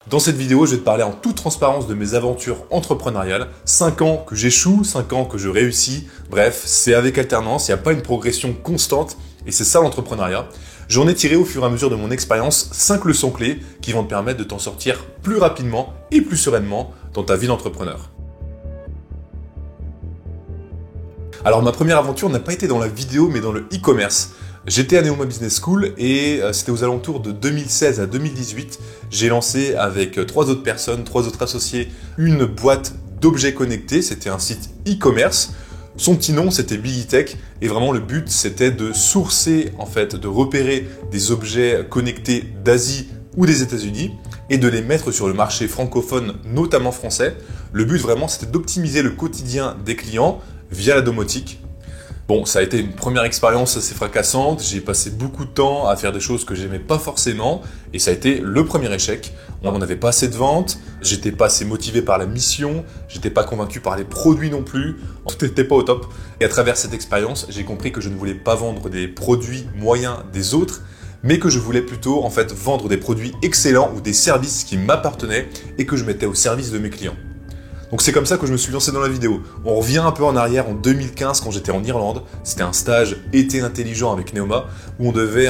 Dans cette vidéo, je vais te parler en toute transparence de mes aventures entrepreneuriales. 5 ans que j'échoue, 5 ans que je réussis. Bref, c'est avec alternance, il n'y a pas une progression constante et c'est ça l'entrepreneuriat. J'en ai tiré au fur et à mesure de mon expérience 5 leçons clés qui vont te permettre de t'en sortir plus rapidement et plus sereinement dans ta vie d'entrepreneur. Alors ma première aventure n'a pas été dans la vidéo mais dans le e-commerce. J'étais à Neoma Business School et c'était aux alentours de 2016 à 2018. J'ai lancé avec 3 autres personnes, 3 autres associés, une boîte d'objets connectés. C'était un site e-commerce. Son petit nom, c'était Bigitech. Et vraiment, le but, c'était de sourcer, de repérer des objets connectés d'Asie ou des États-Unis et de les mettre sur le marché francophone, notamment français. Le but, vraiment, c'était d'optimiser le quotidien des clients via la domotique. Bon, ça a été une première expérience assez fracassante, j'ai passé beaucoup de temps à faire des choses que j'aimais pas forcément, et ça a été le premier échec. On n'avait pas assez de ventes, j'étais pas assez motivé par la mission, j'étais pas convaincu par les produits non plus, tout n'était pas au top. Et à travers cette expérience, j'ai compris que je ne voulais pas vendre des produits moyens des autres, mais que je voulais plutôt vendre des produits excellents ou des services qui m'appartenaient et que je mettais au service de mes clients. Donc c'est comme ça que je me suis lancé dans la vidéo. On revient un peu en arrière en 2015 quand j'étais en Irlande. C'était un stage été intelligent avec Neoma où on devait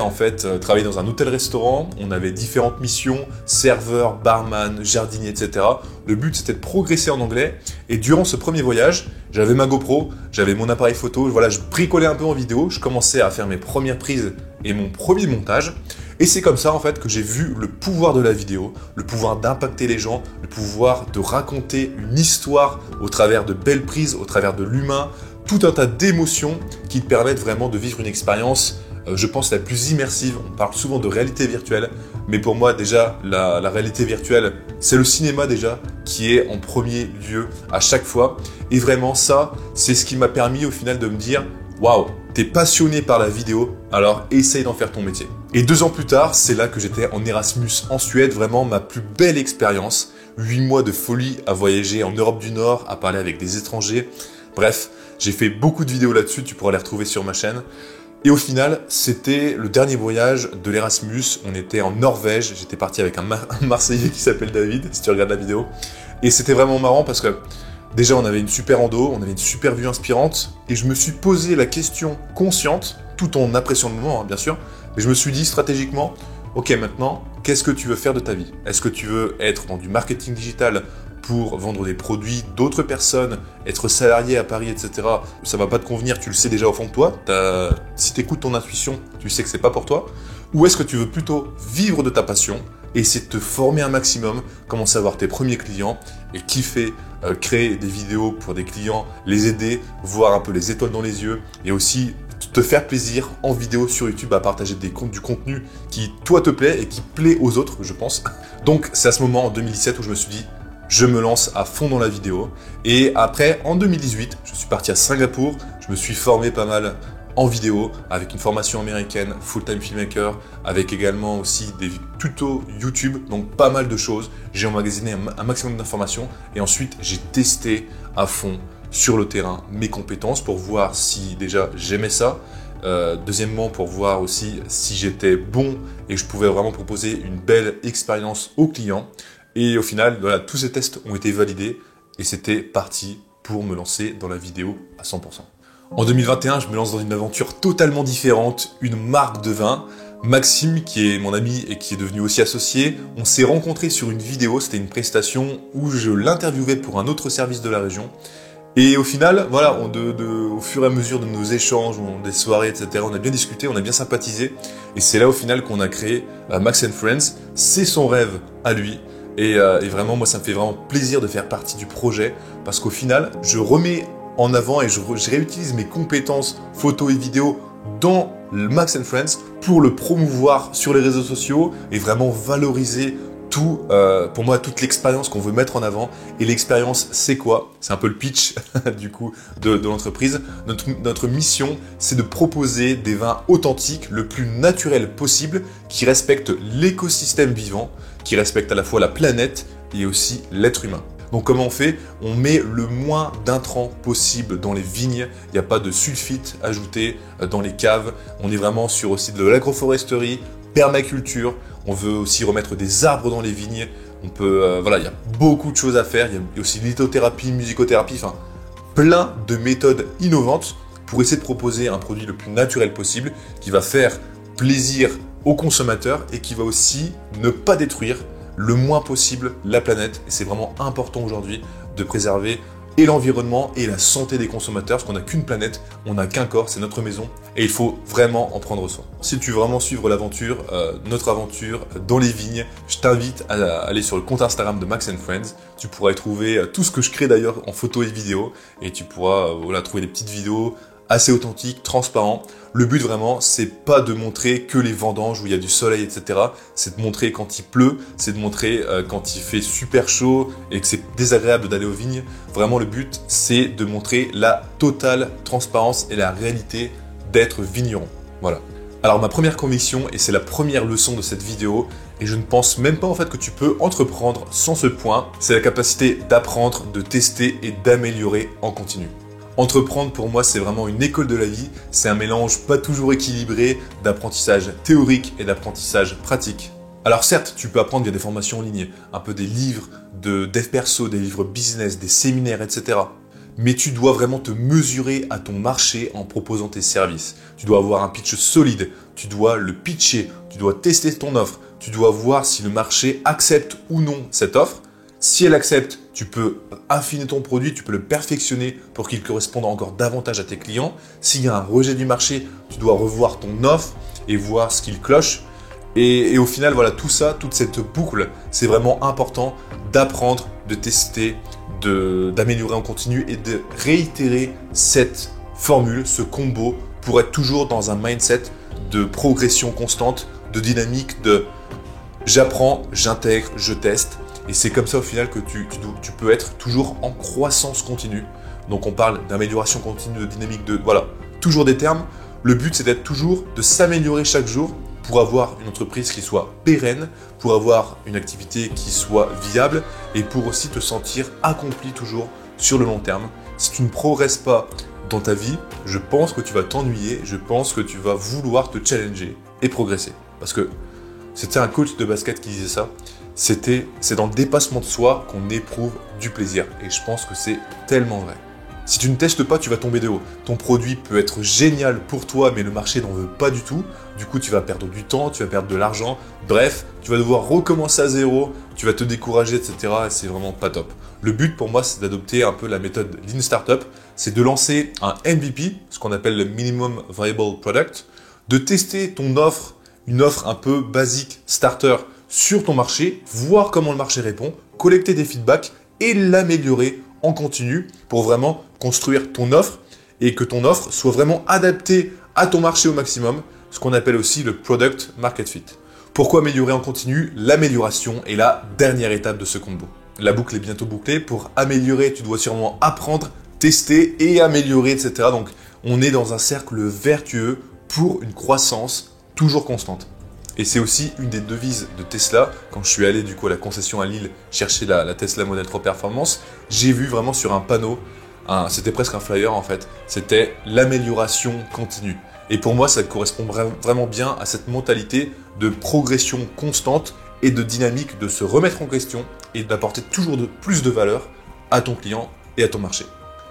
travailler dans un hôtel-restaurant. On avait différentes missions, serveur, barman, jardinier, etc. Le but c'était de progresser en anglais. Et durant ce premier voyage, j'avais ma GoPro, j'avais mon appareil photo. Voilà, je bricolais un peu en vidéo. Je commençais à faire mes premières prises et mon premier montage. Et c'est comme ça que j'ai vu le pouvoir de la vidéo, le pouvoir d'impacter les gens, le pouvoir de raconter une histoire au travers de belles prises, au travers de l'humain, tout un tas d'émotions qui te permettent vraiment de vivre une expérience, je pense, la plus immersive. On parle souvent de réalité virtuelle, mais pour moi déjà, la réalité virtuelle, c'est le cinéma déjà qui est en premier lieu à chaque fois. Et vraiment ça, c'est ce qui m'a permis au final de me dire « Waouh, t'es passionné par la vidéo, alors essaye d'en faire ton métier ». Et 2 ans plus tard, c'est là que j'étais en Erasmus en Suède, vraiment ma plus belle expérience. 8 mois de folie à voyager en Europe du Nord, à parler avec des étrangers. Bref, j'ai fait beaucoup de vidéos là-dessus, tu pourras les retrouver sur ma chaîne. Et au final, c'était le dernier voyage de l'Erasmus. On était en Norvège, j'étais parti avec un Marseillais qui s'appelle David, si tu regardes la vidéo. Et c'était vraiment marrant parce que déjà, on avait une super endo, on avait une super vue inspirante. Et je me suis posé la question consciente, tout en appréciant le moment, bien sûr. Mais je me suis dit stratégiquement, ok, maintenant, qu'est-ce que tu veux faire de ta vie? Est-ce que tu veux être dans du marketing digital pour vendre des produits d'autres personnes, être salarié à Paris, etc. Ça va pas te convenir, tu le sais déjà au fond de toi. Si tu écoutes ton intuition, tu sais que c'est pas pour toi. Ou est-ce que tu veux plutôt vivre de ta passion, essayer de te former un maximum, commencer à avoir tes premiers clients et kiffer, créer des vidéos pour des clients, les aider, voir un peu les étoiles dans les yeux et aussi te faire plaisir en vidéo sur YouTube à partager du contenu qui toi te plaît et qui plaît aux autres, je pense. Donc c'est à ce moment en 2017 où je me suis dit je me lance à fond dans la vidéo. Et après en 2018, je suis parti à Singapour, je me suis formé pas mal en vidéo avec une formation américaine, full-time filmmaker, avec également aussi des tutos YouTube, donc pas mal de choses. J'ai emmagasiné un maximum d'informations et ensuite j'ai testé à fond sur le terrain mes compétences pour voir si déjà j'aimais ça. Deuxièmement, pour voir aussi si j'étais bon et je pouvais vraiment proposer une belle expérience aux clients. Et au final, voilà, tous ces tests ont été validés et c'était parti pour me lancer dans la vidéo à 100%. En 2021, je me lance dans une aventure totalement différente, une marque de vin. Maxime, qui est mon ami et qui est devenu aussi associé, on s'est rencontrés sur une vidéo, c'était une prestation où je l'interviewais pour un autre service de la région. Et au final, voilà, au fur et à mesure de nos échanges, des soirées, etc., on a bien discuté, on a bien sympathisé. Et c'est là au final qu'on a créé Max & Friends. C'est son rêve à lui. Et vraiment, moi, ça me fait vraiment plaisir de faire partie du projet. Parce qu'au final, je remets en avant et je réutilise mes compétences photo et vidéo dans le Max & Friends pour le promouvoir sur les réseaux sociaux et vraiment valoriser tout, pour moi, toute l'expérience qu'on veut mettre en avant. Et l'expérience, c'est quoi? C'est un peu le pitch du coup de l'entreprise. Notre mission, c'est de proposer des vins authentiques, le plus naturel possible, qui respectent l'écosystème vivant, qui respectent à la fois la planète et aussi l'être humain. Donc comment on fait? On met le moins d'intrants possible dans les vignes. Il n'y a pas de sulfite ajouté dans les caves. On est vraiment sur aussi de l'agroforesterie, permaculture. On veut aussi remettre des arbres dans les vignes. voilà, il y a beaucoup de choses à faire. Il y a aussi lithothérapie, musicothérapie, enfin, plein de méthodes innovantes pour essayer de proposer un produit le plus naturel possible qui va faire plaisir aux consommateurs et qui va aussi ne pas détruire le moins possible la planète. Et c'est vraiment important aujourd'hui de préserver et l'environnement et la santé des consommateurs, parce qu'on n'a qu'une planète, on n'a qu'un corps, c'est notre maison, et il faut vraiment en prendre soin. Si tu veux vraiment suivre l'aventure, notre aventure dans les vignes, je t'invite à aller sur le compte Instagram de Max & Friends. Tu pourras y trouver tout ce que je crée d'ailleurs en photo et vidéo, et tu pourras voilà, trouver des petites vidéos assez authentiques, transparents. Le but vraiment, c'est pas de montrer que les vendanges où il y a du soleil, etc. C'est de montrer quand il pleut, c'est de montrer quand il fait super chaud et que c'est désagréable d'aller aux vignes. Vraiment, le but, c'est de montrer la totale transparence et la réalité d'être vigneron. Voilà. Alors, ma première conviction, et c'est la première leçon de cette vidéo, et je ne pense même pas en fait que tu peux entreprendre sans ce point, c'est la capacité d'apprendre, de tester et d'améliorer en continu. Entreprendre, pour moi, c'est vraiment une école de la vie. C'est un mélange pas toujours équilibré d'apprentissage théorique et d'apprentissage pratique. Alors certes, tu peux apprendre via des formations en ligne, un peu des livres de dev perso, des livres business, des séminaires, etc. Mais tu dois vraiment te mesurer à ton marché en proposant tes services. Tu dois avoir un pitch solide, tu dois le pitcher, tu dois tester ton offre, tu dois voir si le marché accepte ou non cette offre. Si elle accepte, tu peux affiner ton produit, tu peux le perfectionner pour qu'il corresponde encore davantage à tes clients. S'il y a un rejet du marché, tu dois revoir ton offre et voir ce qu'il cloche. Et au final, voilà, tout ça, toute cette boucle, c'est vraiment important d'apprendre, de tester, d'améliorer en continu et de réitérer cette formule, ce combo pour être toujours dans un mindset de progression constante, de dynamique, de j'apprends, j'intègre, je teste. Et c'est comme ça au final que tu peux être toujours en croissance continue. Donc on parle d'amélioration continue, de dynamique, voilà, toujours des termes. Le but c'est d'être toujours, de s'améliorer chaque jour pour avoir une entreprise qui soit pérenne, pour avoir une activité qui soit viable et pour aussi te sentir accompli toujours sur le long terme. Si tu ne progresses pas dans ta vie, je pense que tu vas t'ennuyer, je pense que tu vas vouloir te challenger et progresser. Parce que c'était un coach de basket qui disait ça. C'est dans le dépassement de soi qu'on éprouve du plaisir. Et je pense que c'est tellement vrai. Si tu ne testes pas, tu vas tomber de haut. Ton produit peut être génial pour toi, mais le marché n'en veut pas du tout. Du coup, tu vas perdre du temps, tu vas perdre de l'argent. Bref, tu vas devoir recommencer à zéro, tu vas te décourager, etc. Et c'est vraiment pas top. Le but pour moi, c'est d'adopter un peu la méthode Lean Startup. C'est de lancer un MVP, ce qu'on appelle le Minimum Viable Product, de tester ton offre, une offre un peu basique, starter, sur ton marché, voir comment le marché répond, collecter des feedbacks et l'améliorer en continu pour vraiment construire ton offre et que ton offre soit vraiment adaptée à ton marché au maximum, ce qu'on appelle aussi le Product Market Fit. Pourquoi améliorer en continu? L'amélioration est la dernière étape de ce combo. La boucle est bientôt bouclée. Pour améliorer, tu dois sûrement apprendre, tester et améliorer, etc. Donc, on est dans un cercle vertueux pour une croissance toujours constante. Et c'est aussi une des devises de Tesla. Quand je suis allé du coup à la concession à Lille chercher la Tesla Model 3 Performance, j'ai vu vraiment sur un panneau, c'était presque un flyer en fait, c'était l'amélioration continue. Et pour moi, ça correspond vraiment bien à cette mentalité de progression constante et de dynamique de se remettre en question et d'apporter toujours plus de valeur à ton client et à ton marché.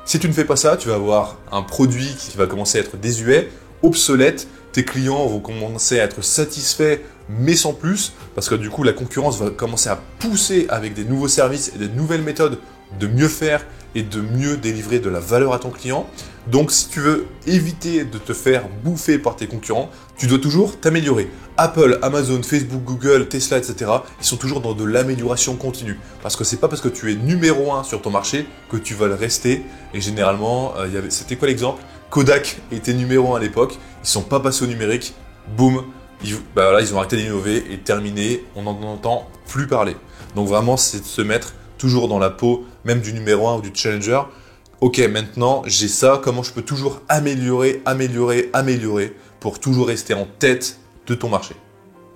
Si tu ne fais pas ça, tu vas avoir un produit qui va commencer à être désuet, obsolète. Tes clients vont commencer à être satisfaits, mais sans plus, parce que du coup, la concurrence va commencer à pousser avec des nouveaux services et des nouvelles méthodes de mieux faire et de mieux délivrer de la valeur à ton client. Donc, si tu veux éviter de te faire bouffer par tes concurrents, tu dois toujours t'améliorer. Apple, Amazon, Facebook, Google, Tesla, etc., ils sont toujours dans de l'amélioration continue. Parce que c'est pas parce que tu es numéro 1 sur ton marché que tu vas le rester. Et généralement, c'était quoi l'exemple? Kodak était numéro 1 à l'époque, ils ne sont pas passés au numérique, boum, ils ont arrêté d'innover et terminé, on n'en entend plus parler. Donc vraiment, c'est de se mettre toujours dans la peau, même du numéro 1 ou du challenger. Ok, maintenant j'ai ça, comment je peux toujours améliorer pour toujours rester en tête de ton marché.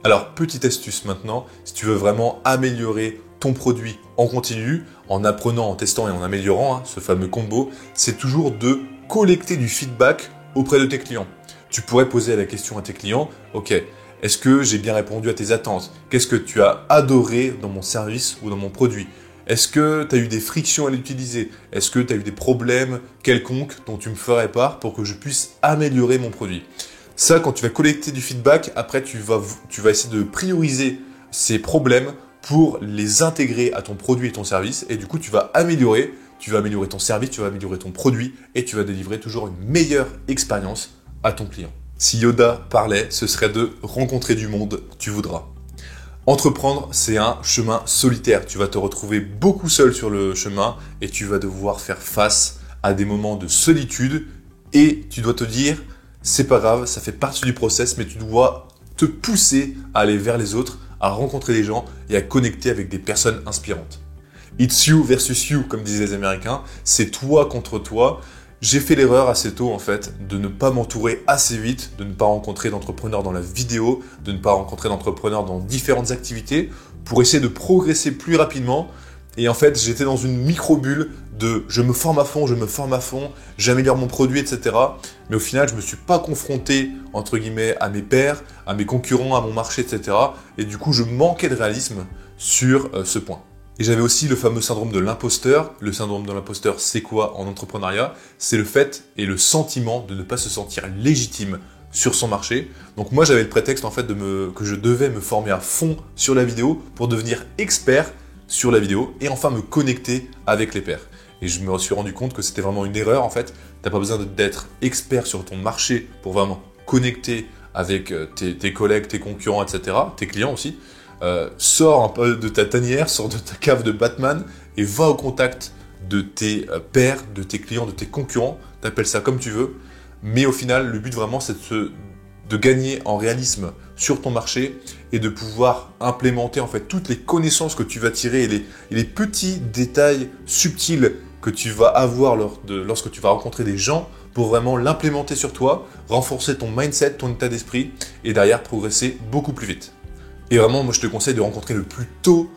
Alors, petite astuce maintenant, si tu veux vraiment améliorer ton produit en continu, en apprenant, en testant et en améliorant, ce fameux combo, c'est toujours de collecter du feedback auprès de tes clients. Tu pourrais poser la question à tes clients, ok, Est-ce que j'ai bien répondu à tes attentes? Qu'est-ce que tu as adoré dans mon service ou dans mon produit? Est-ce que tu as eu des frictions à l'utiliser? Est-ce que tu as eu des problèmes quelconques dont tu me ferais part pour que je puisse améliorer mon produit? Ça, quand tu vas collecter du feedback, après tu vas essayer de prioriser ces problèmes pour les intégrer à ton produit et ton service. Et du coup, tu vas améliorer ton service, tu vas améliorer ton produit et tu vas délivrer toujours une meilleure expérience à ton client. Si Yoda parlait, ce serait de rencontrer du monde, tu voudras. Entreprendre, c'est un chemin solitaire. Tu vas te retrouver beaucoup seul sur le chemin et tu vas devoir faire face à des moments de solitude et tu dois te dire, c'est pas grave, ça fait partie du process, mais tu dois te pousser à aller vers les autres, à rencontrer des gens et à connecter avec des personnes inspirantes. It's you versus you, comme disaient les Américains, c'est toi contre toi. J'ai fait l'erreur assez tôt en fait de ne pas m'entourer assez vite, de ne pas rencontrer d'entrepreneurs dans la vidéo, de ne pas rencontrer d'entrepreneurs dans différentes activités pour essayer de progresser plus rapidement. Et en fait, j'étais dans une micro-bulle de je me forme à fond, j'améliore mon produit, etc. Mais au final, je ne me suis pas confronté, entre guillemets, à mes pairs, à mes concurrents, à mon marché, etc. Et du coup, je manquais de réalisme sur ce point. Et j'avais aussi le fameux syndrome de l'imposteur. Le syndrome de l'imposteur, c'est quoi en entrepreneuriat? C'est le fait et le sentiment de ne pas se sentir légitime sur son marché. Donc moi, j'avais le prétexte en fait que je devais me former à fond sur la vidéo pour devenir expert sur la vidéo et enfin me connecter avec les pairs. Et je me suis rendu compte que c'était vraiment une erreur en fait. Tu n'as pas besoin d'être expert sur ton marché pour vraiment connecter avec tes collègues, tes concurrents, etc., tes clients aussi. Sors un peu de ta tanière, sors de ta cave de Batman et va au contact de tes pairs, de tes clients, de tes concurrents, t'appelles ça comme tu veux, mais au final, le but vraiment, c'est de gagner en réalisme sur ton marché et de pouvoir implémenter en fait toutes les connaissances que tu vas tirer et les petits détails subtils que tu vas avoir lorsque tu vas rencontrer des gens pour vraiment l'implémenter sur toi, renforcer ton mindset, ton état d'esprit et derrière progresser beaucoup plus vite. Et vraiment, moi, je te conseille de rencontrer le plus tôt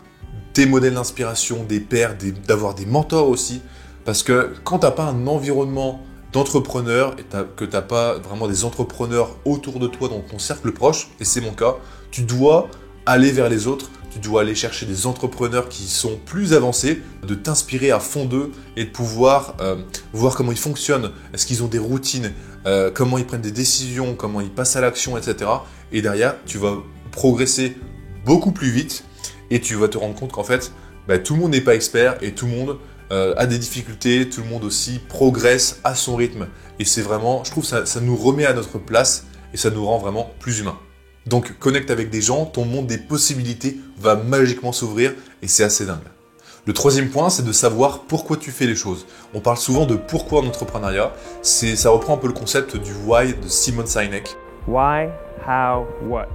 des modèles d'inspiration, des pairs, d'avoir des mentors aussi. Parce que quand tu n'as pas un environnement d'entrepreneurs et que tu n'as pas vraiment des entrepreneurs autour de toi dans ton cercle proche, et c'est mon cas, tu dois aller vers les autres, tu dois aller chercher des entrepreneurs qui sont plus avancés, de t'inspirer à fond d'eux et de pouvoir voir comment ils fonctionnent, est-ce qu'ils ont des routines, comment ils prennent des décisions, comment ils passent à l'action, etc. Et derrière, tu vas progresser beaucoup plus vite et tu vas te rendre compte qu'en fait, tout le monde n'est pas expert et tout le monde a des difficultés, tout le monde aussi progresse à son rythme. Et c'est vraiment, je trouve, ça nous remet à notre place et ça nous rend vraiment plus humains. Donc, connecte avec des gens, ton monde des possibilités va magiquement s'ouvrir et c'est assez dingue. Le troisième point, c'est de savoir pourquoi tu fais les choses. On parle souvent de pourquoi en entrepreneuriat. Ça reprend un peu le concept du why de Simon Sinek. Why, how, what?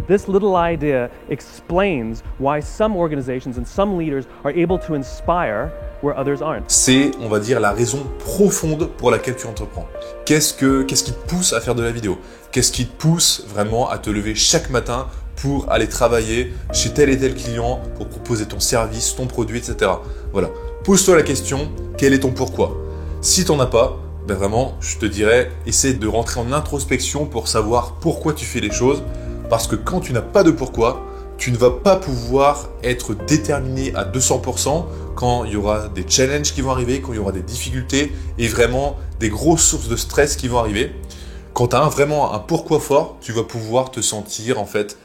This little idea explains why some organizations and some leaders are able to inspire where others aren't. C'est, on va dire, la raison profonde pour laquelle tu entreprends. Qu'est-ce qui te pousse à faire de la vidéo? Qu'est-ce qui te pousse vraiment à te lever chaque matin pour aller travailler chez tel et tel client, pour proposer ton service, ton produit, etc. Voilà. Pose-toi la question, quel est ton pourquoi? Si tu n'en as pas, vraiment, je te dirais, essaie de rentrer en introspection pour savoir pourquoi tu fais les choses. Parce que quand tu n'as pas de pourquoi, tu ne vas pas pouvoir être déterminé à 200% quand il y aura des challenges qui vont arriver, quand il y aura des difficultés et vraiment des grosses sources de stress qui vont arriver. Quand tu as vraiment un pourquoi fort, tu vas pouvoir te sentir en fait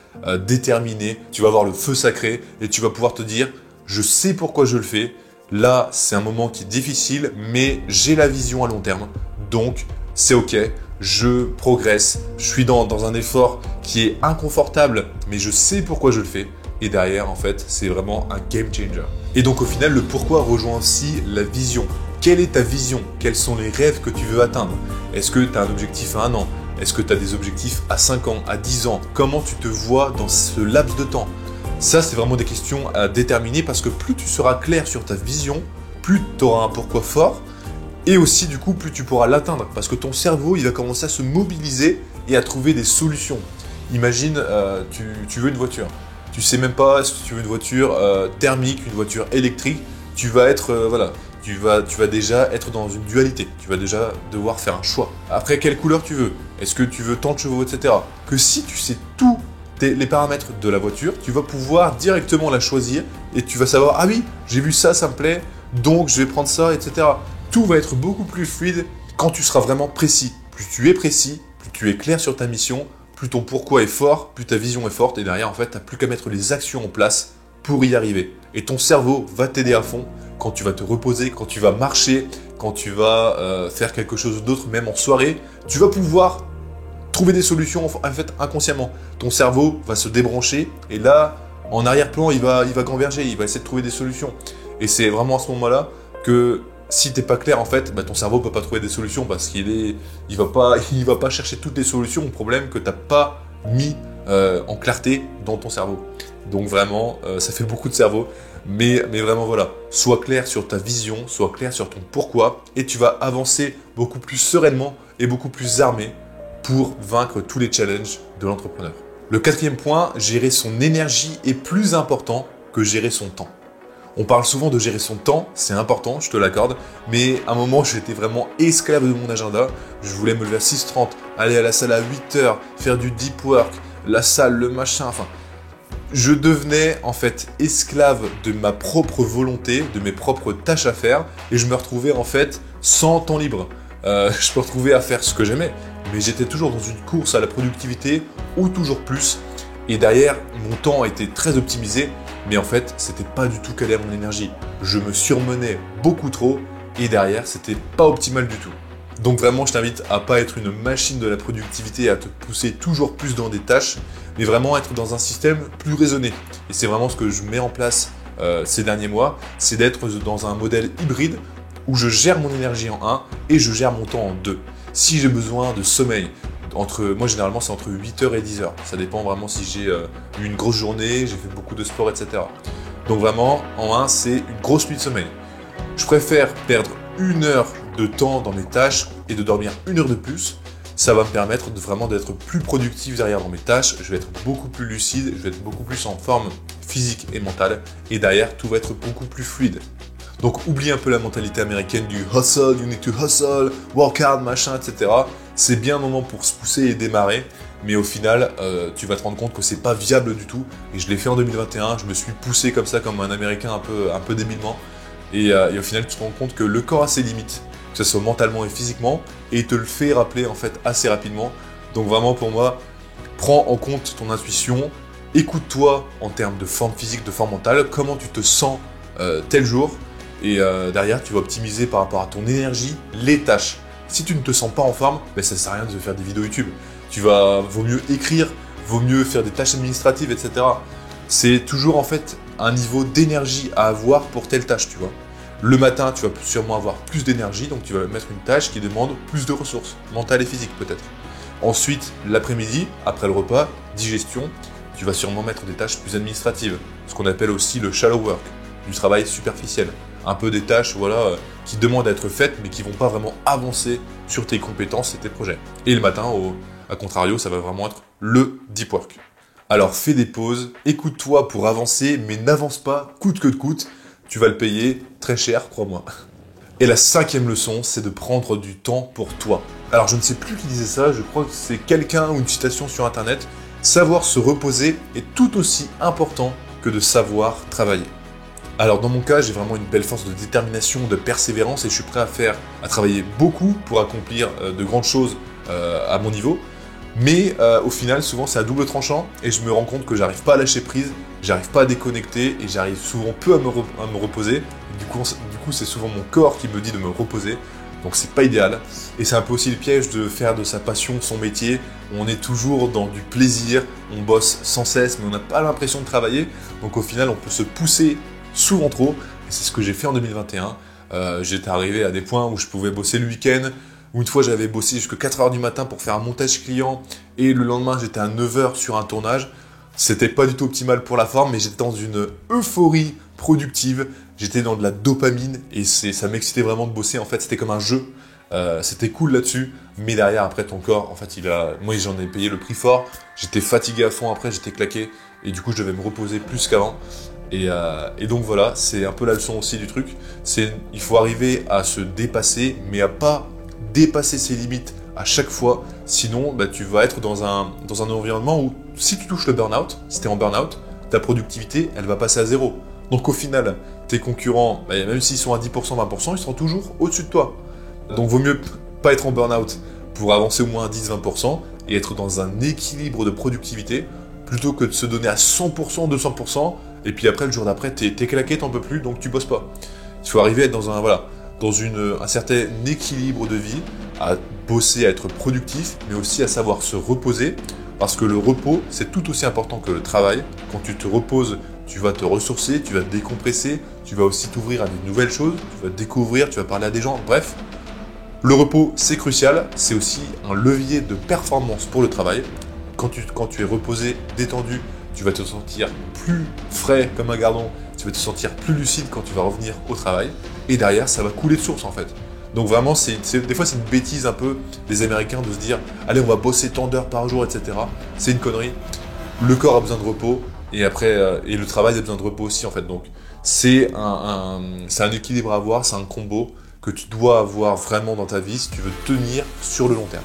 déterminé, tu vas avoir le feu sacré et tu vas pouvoir te dire « je sais pourquoi je le fais, là c'est un moment qui est difficile mais j'ai la vision à long terme, donc c'est ok ». Je progresse, je suis dans un effort qui est inconfortable, mais je sais pourquoi je le fais. Et derrière, en fait, c'est vraiment un game changer. Et donc, au final, le pourquoi rejoint aussi la vision. Quelle est ta vision? Quels sont les rêves que tu veux atteindre? Est-ce que tu as un objectif à 1 an? Est-ce que tu as des objectifs à 5 ans, à 10 ans? Comment tu te vois dans ce laps de temps? Ça, c'est vraiment des questions à déterminer parce que plus tu seras clair sur ta vision, plus tu auras un pourquoi fort. Et aussi, du coup, plus tu pourras l'atteindre parce que ton cerveau, il va commencer à se mobiliser et à trouver des solutions. Imagine, tu veux une voiture. Tu sais même pas si tu veux une voiture thermique, une voiture électrique. Tu vas être, tu vas déjà être dans une dualité. Tu vas déjà devoir faire un choix. Après, quelle couleur tu veux? Est-ce que tu veux tant de chevaux, etc. Que si tu sais tous les paramètres de la voiture, tu vas pouvoir directement la choisir et tu vas savoir, ah oui, j'ai vu ça, ça me plaît, donc je vais prendre ça, etc. Tout va être beaucoup plus fluide quand tu seras vraiment précis. Plus tu es précis, plus tu es clair sur ta mission, plus ton pourquoi est fort, plus ta vision est forte, et derrière, en fait, tu n'as plus qu'à mettre les actions en place pour y arriver. Et ton cerveau va t'aider à fond quand tu vas te reposer, quand tu vas marcher, quand tu vas faire quelque chose d'autre, même en soirée. Tu vas pouvoir trouver des solutions en fait inconsciemment. Ton cerveau va se débrancher et là, en arrière-plan, il va gamberger, il va essayer de trouver des solutions. Et c'est vraiment à ce moment-là que si t'es pas clair, en fait, ton cerveau peut pas trouver des solutions parce il va pas chercher toutes les solutions au problème que t'as pas mis en clarté dans ton cerveau. Donc vraiment, ça fait beaucoup de cerveau, mais vraiment voilà, sois clair sur ta vision, sois clair sur ton pourquoi, et tu vas avancer beaucoup plus sereinement et beaucoup plus armé pour vaincre tous les challenges de l'entrepreneur. Le quatrième point, gérer son énergie est plus important que gérer son temps. On parle souvent de gérer son temps, c'est important, je te l'accorde, mais à un moment, j'étais vraiment esclave de mon agenda. Je voulais me lever à 6h30, aller à la salle à 8h, faire du deep work, la salle, le machin, enfin... Je devenais en fait esclave de ma propre volonté, de mes propres tâches à faire, et je me retrouvais en fait sans temps libre. Je me retrouvais à faire ce que j'aimais, mais j'étais toujours dans une course à la productivité ou toujours plus. Et derrière, mon temps était très optimisé, mais en fait, c'était pas du tout calé à mon énergie. Je me surmenais beaucoup trop, et derrière, c'était pas optimal du tout. Donc vraiment, je t'invite à pas être une machine de la productivité et à te pousser toujours plus dans des tâches, mais vraiment être dans un système plus raisonné. Et c'est vraiment ce que je mets en place ces derniers mois, c'est d'être dans un modèle hybride où je gère mon énergie en 1 et je gère mon temps en 2. Si j'ai besoin de sommeil, moi généralement c'est entre 8h et 10h, ça dépend vraiment si j'ai eu une grosse journée, j'ai fait beaucoup de sport, etc. Donc vraiment, en 1, c'est une grosse nuit de sommeil. Je préfère perdre 1 heure de temps dans mes tâches et de dormir 1 heure de plus. Ça va me permettre vraiment d'être plus productif derrière dans mes tâches, je vais être beaucoup plus lucide, je vais être beaucoup plus en forme physique et mentale, et derrière tout va être beaucoup plus fluide. Donc oublie un peu la mentalité américaine du hustle, you need to hustle, work hard, machin, etc. C'est bien un moment pour se pousser et démarrer, mais au final, tu vas te rendre compte que c'est pas viable du tout. Et je l'ai fait en 2021, je me suis poussé comme ça, comme un Américain un peu débilement. Et au final, tu te rends compte que le corps a ses limites, que ce soit mentalement et physiquement, et il te le fait rappeler en fait assez rapidement. Donc vraiment pour moi, prends en compte ton intuition, écoute-toi en termes de forme physique, de forme mentale, comment tu te sens tel jour, et derrière tu vas optimiser par rapport à ton énergie les tâches. Si tu ne te sens pas en forme, ça ne sert à rien de faire des vidéos YouTube. Vaut mieux écrire, vaut mieux faire des tâches administratives, etc. C'est toujours en fait un niveau d'énergie à avoir pour telle tâche, tu vois. Le matin, tu vas sûrement avoir plus d'énergie, donc tu vas mettre une tâche qui demande plus de ressources, mentales et physiques peut-être. Ensuite, l'après-midi, après le repas, digestion, tu vas sûrement mettre des tâches plus administratives, ce qu'on appelle aussi le shallow work, du travail superficiel. Un peu des tâches qui demandent à être faites, mais qui ne vont pas vraiment avancer sur tes compétences et tes projets. Et le matin, à contrario, ça va vraiment être le deep work. Alors fais des pauses, écoute-toi pour avancer, mais n'avance pas coûte que coûte. Tu vas le payer très cher, crois-moi. Et la 5e leçon, c'est de prendre du temps pour toi. Alors je ne sais plus qui disait ça, je crois que c'est quelqu'un ou une citation sur internet. Savoir se reposer est tout aussi important que de savoir travailler. Alors dans mon cas, j'ai vraiment une belle force de détermination, de persévérance et je suis prêt à travailler beaucoup pour accomplir de grandes choses à mon niveau. Mais au final, souvent c'est à double tranchant et je me rends compte que j'arrive pas à lâcher prise, j'arrive pas à déconnecter et j'arrive souvent peu à me reposer. Du coup, c'est souvent mon corps qui me dit de me reposer, donc c'est pas idéal. Et c'est un peu aussi le piège de faire de sa passion son métier. On est toujours dans du plaisir, on bosse sans cesse, mais on n'a pas l'impression de travailler. Donc au final, on peut se pousser souvent trop. Et c'est ce que j'ai fait en 2021. J'étais arrivé à des points où je pouvais bosser le week-end. Une fois, j'avais bossé jusqu'à 4h du matin pour faire un montage client et le lendemain, j'étais à 9h sur un tournage. C'était pas du tout optimal pour la forme, mais j'étais dans une euphorie productive. J'étais dans de la dopamine et ça m'excitait vraiment de bosser. En fait, c'était comme un jeu. C'était cool là-dessus, mais derrière, après, ton corps, en fait, moi, j'en ai payé le prix fort. J'étais fatigué à fond après, j'étais claqué et du coup, je devais me reposer plus qu'avant. Et donc voilà, c'est un peu la leçon aussi du truc. Il faut arriver à se dépasser, mais à pas dépasser ses limites à chaque fois. Sinon, bah, tu vas être dans un environnement où si tu touches le burn-out, si tu es en burn-out, ta productivité, elle va passer à zéro. Donc au final, tes concurrents, bah, même s'ils sont à 10%, 20%, ils seront toujours au-dessus de toi. Donc vaut mieux pas être en burn-out pour avancer au moins à 10-20% et être dans un équilibre de productivité plutôt que de se donner à 100%, 200%, et puis après, le jour d'après, t'es claqué, t'en peux plus, donc tu bosses pas. Il faut arriver à être dans un certain équilibre de vie, à bosser, à être productif, mais aussi à savoir se reposer, parce que le repos, c'est tout aussi important que le travail. Quand tu te reposes, tu vas te ressourcer, tu vas te décompresser, tu vas aussi t'ouvrir à de nouvelles choses, tu vas te découvrir, tu vas parler à des gens, bref. Le repos, c'est crucial, c'est aussi un levier de performance pour le travail. Quand tu es reposé, détendu, tu vas te sentir plus frais comme un gardon, tu vas te sentir plus lucide quand tu vas revenir au travail, et derrière, ça va couler de source en fait. Donc vraiment, des fois, c'est une bêtise un peu des Américains de se dire « Allez, on va bosser tant d'heures par jour, etc. » C'est une connerie. Le corps a besoin de repos, et le travail a besoin de repos aussi en fait. Donc c'est un équilibre à avoir, c'est un combo que tu dois avoir vraiment dans ta vie si tu veux tenir sur le long terme.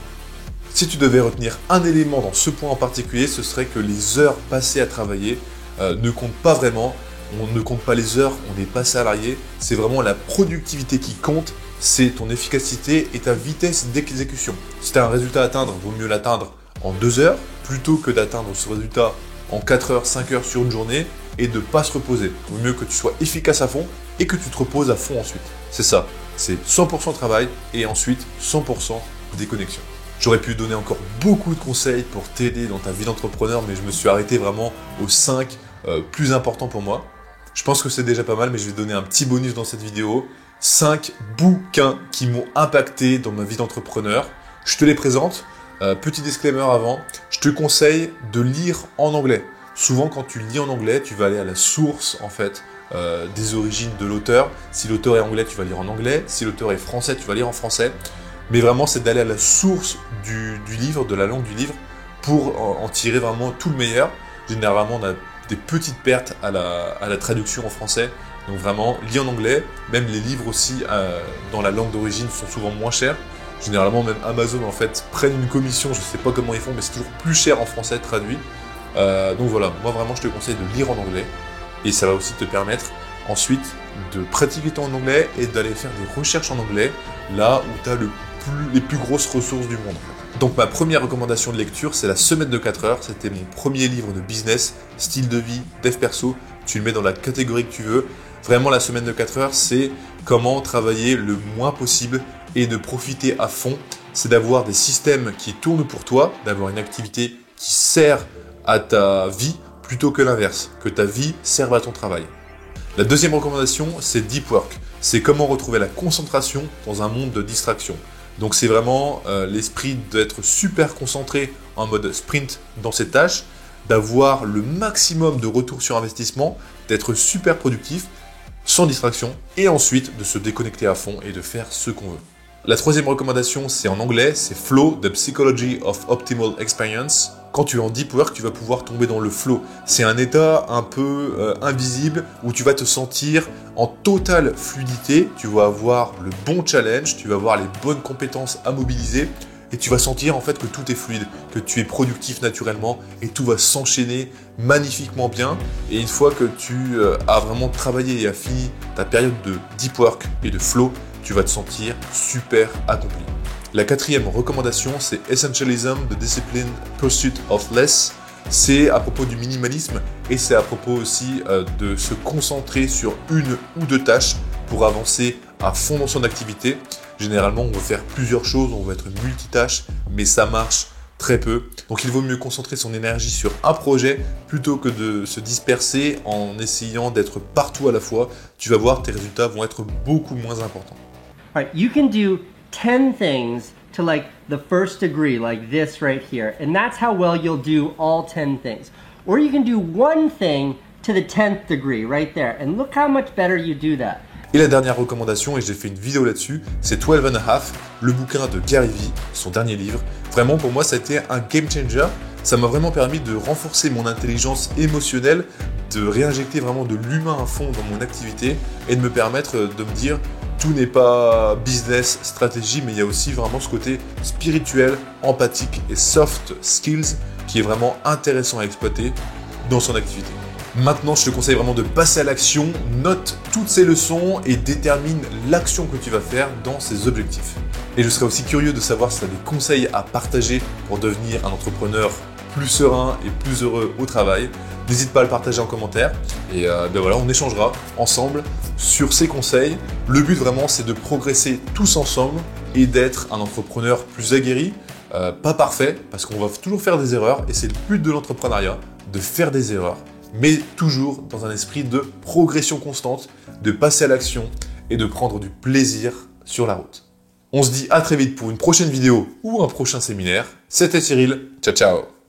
Si tu devais retenir un élément dans ce point en particulier, ce serait que les heures passées à travailler ne comptent pas vraiment. On ne compte pas les heures, on n'est pas salarié. C'est vraiment la productivité qui compte, c'est ton efficacité et ta vitesse d'exécution. Si tu as un résultat à atteindre, il vaut mieux l'atteindre en 2 heures plutôt que d'atteindre ce résultat en 4 heures, 5 heures sur une journée et de ne pas se reposer. Il vaut mieux que tu sois efficace à fond et que tu te reposes à fond ensuite. C'est ça, c'est 100% travail et ensuite 100% déconnexion. J'aurais pu donner encore beaucoup de conseils pour t'aider dans ta vie d'entrepreneur, mais je me suis arrêté vraiment aux 5 plus importants pour moi. Je pense que c'est déjà pas mal, mais je vais donner un petit bonus dans cette vidéo. 5 bouquins qui m'ont impacté dans ma vie d'entrepreneur. Je te les présente. Petit disclaimer avant, je te conseille de lire en anglais. Souvent, quand tu lis en anglais, tu vas aller à la source en fait des origines de l'auteur. Si l'auteur est anglais, tu vas lire en anglais. Si l'auteur est français, tu vas lire en français. Mais vraiment, c'est d'aller à la source du livre, de la langue du livre, pour en tirer vraiment tout le meilleur. Généralement, on a des petites pertes à la traduction en français. Donc vraiment, lis en anglais. Même les livres aussi dans la langue d'origine sont souvent moins chers. Généralement, même Amazon en fait prennent une commission. Je ne sais pas comment ils font, mais c'est toujours plus cher en français traduit. Donc voilà, moi vraiment, je te conseille de lire en anglais. Et ça va aussi te permettre ensuite de pratiquer ton anglais et d'aller faire des recherches en anglais là où tu as les plus grosses ressources du monde. Donc ma première recommandation de lecture, c'est La Semaine de 4 heures. C'était mon premier livre de business, style de vie, dev perso. Tu le mets dans la catégorie que tu veux. Vraiment, La Semaine de 4 heures, c'est comment travailler le moins possible et de profiter à fond. C'est d'avoir des systèmes qui tournent pour toi, d'avoir une activité qui sert à ta vie plutôt que l'inverse, que ta vie serve à ton travail. La deuxième recommandation, c'est Deep Work. C'est comment retrouver la concentration dans un monde de distraction. Donc c'est vraiment l'esprit d'être super concentré en mode sprint dans ses tâches, d'avoir le maximum de retour sur investissement, d'être super productif, sans distraction, et ensuite de se déconnecter à fond et de faire ce qu'on veut. La troisième recommandation, c'est en anglais, c'est Flow, The Psychology of Optimal Experience. Quand tu es en deep work, tu vas pouvoir tomber dans le flow. C'est un état un peu invisible où tu vas te sentir en totale fluidité. Tu vas avoir le bon challenge, tu vas avoir les bonnes compétences à mobiliser et tu vas sentir en fait que tout est fluide, que tu es productif naturellement et tout va s'enchaîner magnifiquement bien. Et une fois que tu as vraiment travaillé et as fini ta période de deep work et de flow, tu vas te sentir super accompli. La quatrième recommandation, c'est Essentialism, The Disciplined Pursuit of Less. C'est à propos du minimalisme et c'est à propos aussi de se concentrer sur une ou deux tâches pour avancer à fond dans son activité. Généralement, on veut faire plusieurs choses, on veut être multitâche, mais ça marche très peu. Donc il vaut mieux concentrer son énergie sur un projet plutôt que de se disperser en essayant d'être partout à la fois. Tu vas voir, tes résultats vont être beaucoup moins importants. All right, you can do 10 things to like the first degree, like this right here, and that's how well you'll do all 10 things. Or you can do one thing to the 10th degree right there, and look how much better you do that. Et la dernière recommandation, et j'ai fait une vidéo là-dessus, c'est 12 and a Half, le bouquin de Gary Vee, son dernier livre. Vraiment, pour moi, ça a été un game changer. Ça m'a vraiment permis de renforcer mon intelligence émotionnelle, de réinjecter vraiment de l'humain à fond dans mon activité et de me permettre de me dire tout n'est pas business, stratégie, mais il y a aussi vraiment ce côté spirituel, empathique et soft skills qui est vraiment intéressant à exploiter dans son activité. Maintenant, je te conseille vraiment de passer à l'action, note toutes ces leçons et détermine l'action que tu vas faire dans ces objectifs. Et je serais aussi curieux de savoir si tu as des conseils à partager pour devenir un entrepreneur plus serein et plus heureux au travail. N'hésite pas à le partager en commentaire et voilà, on échangera ensemble sur ces conseils. Le but vraiment, c'est de progresser tous ensemble et d'être un entrepreneur plus aguerri, pas parfait, parce qu'on va toujours faire des erreurs et c'est le but de l'entrepreneuriat, de faire des erreurs, mais toujours dans un esprit de progression constante, de passer à l'action et de prendre du plaisir sur la route. On se dit à très vite pour une prochaine vidéo ou un prochain séminaire. C'était Cyril, ciao ciao.